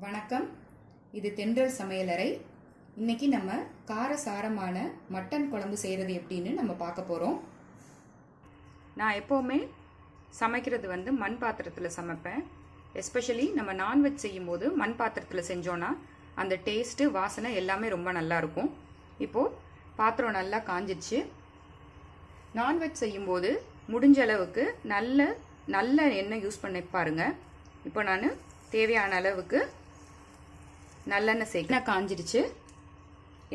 வணக்கம். இது தென்றல் சமையலறை. இன்னைக்கு நம்ம காரசாரமான மட்டன் குழம்பு செய்கிறது எப்படின்னு நம்ம பார்க்க போகிறோம். நான் எப்போவுமே சமைக்கிறது மண் பாத்திரத்தில் சமைப்பேன். எஸ்பெஷலி நம்ம நான்வெஜ் செய்யும்போது மண் பாத்திரத்தில் செஞ்சோன்னா அந்த டேஸ்ட்டு வாசனை எல்லாமே ரொம்ப நல்லாயிருக்கும். இப்போது பாத்திரம் நல்லா காஞ்சிச்சு. நான்வெஜ் செய்யும்போது முடிஞ்ச அளவுக்கு நல்ல எண்ணெய் யூஸ் பண்ணி பாருங்கள். இப்போ நான் தேவையான அளவுக்கு நல்லெண்ணெய் சேர்க்க காஞ்சிடுச்சு.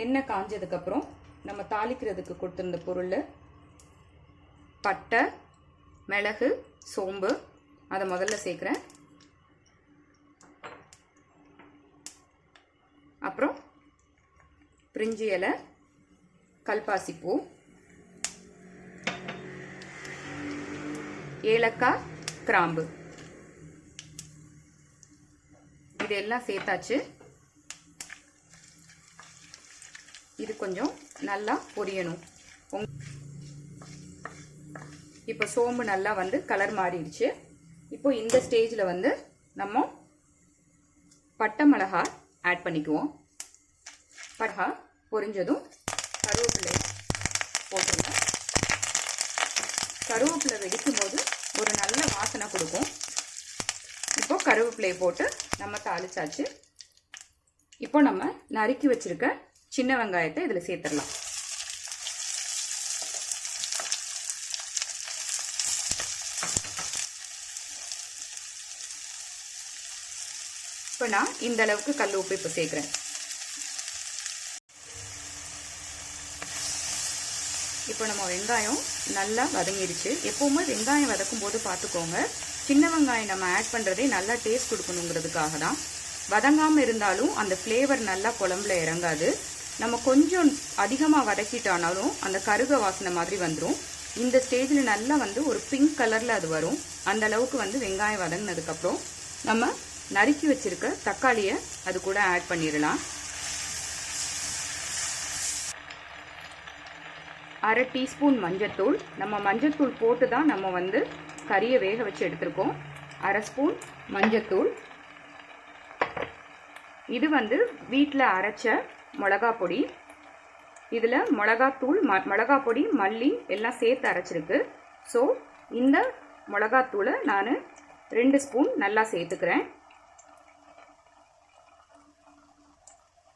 எண்ணெய் காஞ்சதுக்கப்புறம் நம்ம தாளிக்கிறதுக்கு கொடுத்துருந்த பொருள் பட்டை, மிளகு, சோம்பு அதை முதல்ல சேர்க்குறேன். அப்புறம் பிரிஞ்சி இலை, கல்பாசிப்பூ, ஏலக்காய், கிராம்பு இதெல்லாம் சேர்த்தாச்சு. இது கொஞ்சம் நல்லா பொரியணும். இப்போ சோம்பு நல்லா கலர் மாறிடுச்சு. இப்போ இந்த ஸ்டேஜில் நம்ம பட்டை மிளகாய் ஆட் பண்ணிக்குவோம். மிளகா பொரிஞ்சதும் கருவேப்பிலை போட்டுருங்க. கருவேப்பிலை வெடிக்கும் போது ஒரு நல்ல வாசனை கொடுக்கும். இப்போ கருவேப்பிலையை போட்டு நம்ம தாளிச்சாச்சு. இப்போ நம்ம நறுக்கி வச்சிருக்க சின்ன வெங்காயத்தை இதில் சேர்த்துடலாம். இப்போ நான் இந்த அளவுக்கு கல் உப்பு இப்போ சேர்க்குறேன். இப்போ நம்ம வெங்காயம் நல்லா வதங்கிடுச்சு. எப்பவுமே வெங்காயம் வதக்கும் போது பார்த்துக்கோங்க, சின்ன வெங்காயம் நம்ம ஆட் பண்ணுறதே நல்லா டேஸ்ட் கொடுக்கணுங்கிறதுக்காக தான். வதங்காமல் இருந்தாலும் அந்த ஃப்ளேவர் நல்லா குழம்புல இறங்காது. நம்ம கொஞ்சம் அதிகமாக வதக்கிட்டானாலும் அந்த கருக வாசனை மாதிரி வந்துடும். இந்த ஸ்டேஜில் நல்லா ஒரு பிங்க் கலரில் அது வரும். அந்த அளவுக்கு வெங்காயம் வதங்கினதுக்கப்புறம் நம்ம நறுக்கி வச்சிருக்க தக்காளியை அது கூட ஆட் பண்ணிடலாம். அரை டீஸ்பூன் மஞ்சத்தூள். நம்ம மஞ்சத்தூள் போட்டு தான் நம்ம கறியை வேக வச்சு எடுத்திருக்கோம். அரை ஸ்பூன் மஞ்சத்தூள். இது வீட்டில் அரைச்ச மிளகா பொடி. இதில் மிளகாத்தூள், மிளகா பொடி, மல்லி எல்லாம் சேர்த்து அரைச்சிருக்கு. ஸோ இந்த மிளகாத்தூளை நான் 2 ஸ்பூன் நல்லா சேர்த்துக்கிறேன்.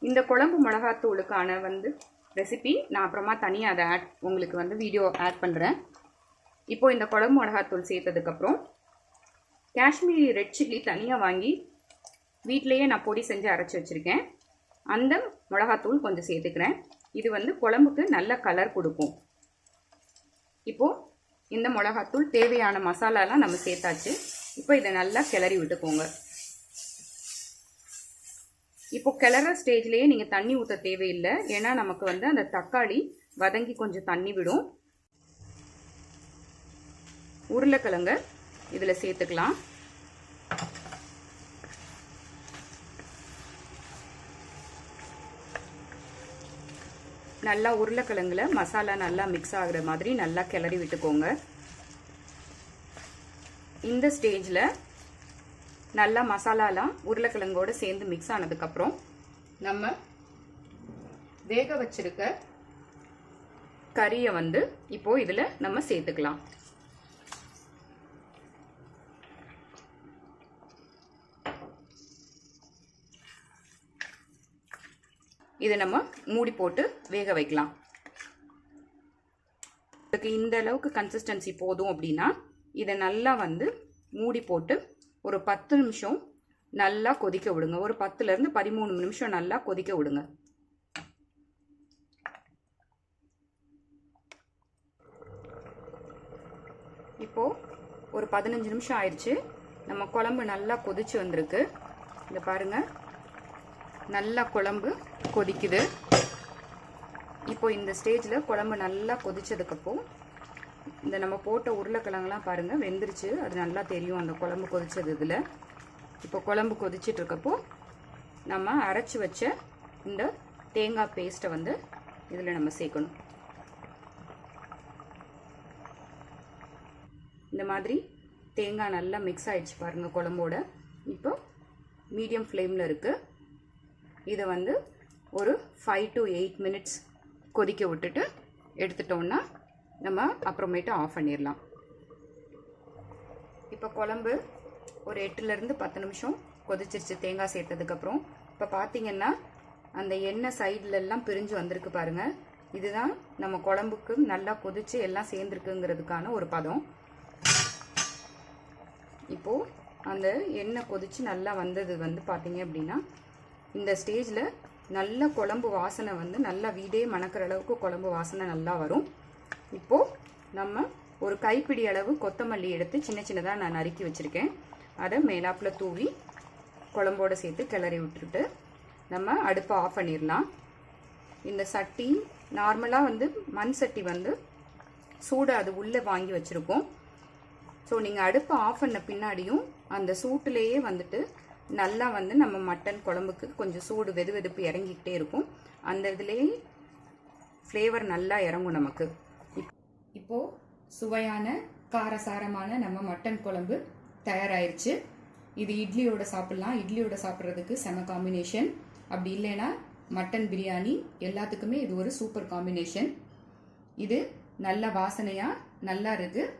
இந்த குழம்பு மிளகாத்தூளுக்கான ரெசிபி நான் அப்புறமா தனியாக அதை உங்களுக்கு வீடியோ ஆட் பண்ணுறேன். இப்போ இந்த குழம்பு மிளகாத்தூள் சேர்த்ததுக்கப்புறம் காஷ்மீரி ரெட் சில்லி தனியாக வாங்கி வீட்டிலையே நான் பொடி செஞ்சு அரைச்சி வச்சுருக்கேன். அந்த மிளகாத்தூள் கொஞ்சம் சேர்த்துக்கிறேன். இது குழம்புக்கு நல்ல கலர் கொடுக்கும். இப்போது இந்த மிளகாத்தூள் தேவையான மசாலாலாம் நம்ம சேர்த்தாச்சு. இப்போ இதை நல்லா கிளறி விட்டுக்கோங்க. இப்போ கிளற ஸ்டேஜ்லேயே நீங்கள் தண்ணி ஊற்ற தேவையில்லை. ஏன்னா நமக்கு அந்த தக்காளி வதங்கி கொஞ்சம் தண்ணி விடும். உருளைக்கிழங்க இதில் சேர்த்துக்கலாம். நல்லா உருளைக்கிழங்குல மசாலா நல்லா மிக்ஸ் ஆகுற மாதிரி நல்லா கிளறி விட்டுக்கோங்க. இந்த ஸ்டேஜில் நல்லா மசாலாலாம் உருளைக்கிழங்கோடு சேர்ந்து மிக்ஸ் ஆனதுக்கப்புறம் நம்ம வேக வச்சிருக்க கறியை இப்போ இதில் நம்ம சேர்த்துக்கலாம். இதை நம்ம மூடி போட்டு வேக வைக்கலாம். இதுக்கு இந்த அளவுக்கு கன்சிஸ்டன்சி போதும் அப்படின்னா இதை நல்லா மூடி போட்டு ஒரு 10 நிமிஷம் நல்லா கொதிக்க விடுங்க. ஒரு 10லேருந்து 13 நிமிஷம் நல்லா கொதிக்க விடுங்க. இப்போது ஒரு 15 நிமிஷம் ஆயிடுச்சு. நம்ம குழம்பு நல்லா கொதிச்சு வந்திருக்கு. இங்கே பாருங்கள், நல்லா குழம்பு கொதிக்குது. இப்போ இந்த ஸ்டேஜில் குழம்பு நல்லா கொதிச்சதுக்கப்புறம் இந்த நம்ம போட்ட உருளைக்கிழங்குலாம் பாருங்கள் வெந்துருச்சு. அது நல்லா தெரியும் அந்த குழம்பு கொதிச்சது இதில். இப்போ குழம்பு கொதிச்சிட்டு இருக்கப்போ நம்ம அரைச்சி வச்ச இந்த தேங்காய் பேஸ்ட்டை இதில் நம்ம சேர்க்கணும். இந்த மாதிரி தேங்காய் நல்லா மிக்ஸ் ஆயிடுச்சு பாருங்கள் குழம்போட. இப்போ மீடியம் ஃப்ளேமில் இருக்குது. இதை வந்து ஒரு 5 to 8 minutes கொதிக்க விட்டுட்டு எடுத்துட்டோம்னா நம்ம அப்புறமேட்டு ஆஃப் பண்ணிடலாம். இப்போ குழம்பு ஒரு 8லேருந்து 10 நிமிஷம் கொதிச்சிருச்சு தேங்காய் சேர்த்ததுக்கப்புறம். இப்போ பார்த்தீங்கன்னா அந்த எண்ணெய் சைட்லெல்லாம் பிரிஞ்சு வந்திருக்கு பாருங்கள். இதுதான் நம்ம குழம்புக்கு நல்லா கொதிச்சு எல்லாம் சேர்ந்துருக்குங்கிறதுக்கான ஒரு பதம். இப்போது அந்த எண்ணெய் கொதிச்சு நல்லா வந்தது வந்து பார்த்தீங்க அப்படின்னா இந்த ஸ்டேஜில் நல்ல குழம்பு வாசனை வந்து நல்லா வீடே மணக்கிற அளவுக்கு குழம்பு வாசனை நல்லா வரும். இப்போது நம்ம ஒரு கைப்பிடி அளவு கொத்தமல்லி எடுத்து சின்ன சின்னதாக நான் நறுக்கி வச்சுருக்கேன். அதை மேலாப்பில் தூவி குழம்போடு சேர்த்து கிளறி விட்டுட்டு நம்ம அடுப்பை ஆஃப் பண்ணிடலாம். இந்த சட்டி நார்மலாக வந்து மண் சட்டி வந்து சூடு அது உள்ளே வாங்கி வச்சுருக்கோம். ஸோ நீங்கள் அடுப்பை ஆஃப் பண்ண பின்னாடியும் அந்த சூட்டுலேயே வந்துட்டு நல்லா வந்து நம்ம மட்டன் குழம்புக்கு கொஞ்சம் சூடு வெது வெதுப்பு இறங்கிக்கிட்டே இருக்கும். அந்த இதுலேயே ஃப்ளேவர் நல்லா இறங்கும் நமக்கு. இப்போது சுவையான காரசாரமான நம்ம மட்டன் குழம்பு தயாராகிருச்சு. இது இட்லியோட சாப்பிட்லாம். இட்லியோட சாப்பிட்றதுக்கு செம காம்பினேஷன். அப்படி இல்லைன்னா மட்டன் பிரியாணி எல்லாத்துக்குமே இது ஒரு சூப்பர் காம்பினேஷன். இது நல்ல வாசனையாக நல்லா இருக்குது.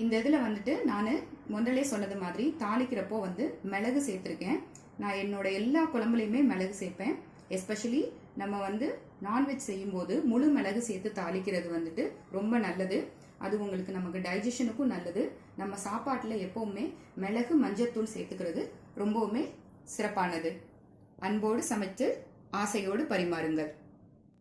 இந்த இதில் வந்துட்டு நான் முதல்ல சொன்னது மாதிரி தாளிக்கிறப்போ வந்து மிளகு சேர்த்துருக்கேன். நான் என்னோட எல்லா குழம்புலையுமே மிளகு சேர்ப்பேன். எஸ்பெஷலி நம்ம வந்து நான்வெஜ் செய்யும்போது முழு மிளகு சேர்த்து தாளிக்கிறது வந்துட்டு ரொம்ப நல்லது. அது உங்களுக்கு நமக்கு டைஜஷனுக்கும் நல்லது. நம்ம சாப்பாட்டில் எப்போவுமே மிளகு மஞ்சத்தூள் சேர்த்துக்கிறது ரொம்பவுமே சிறப்பானது. அன்போடு சமைத்து ஆசையோடு பரிமாறுங்கள்.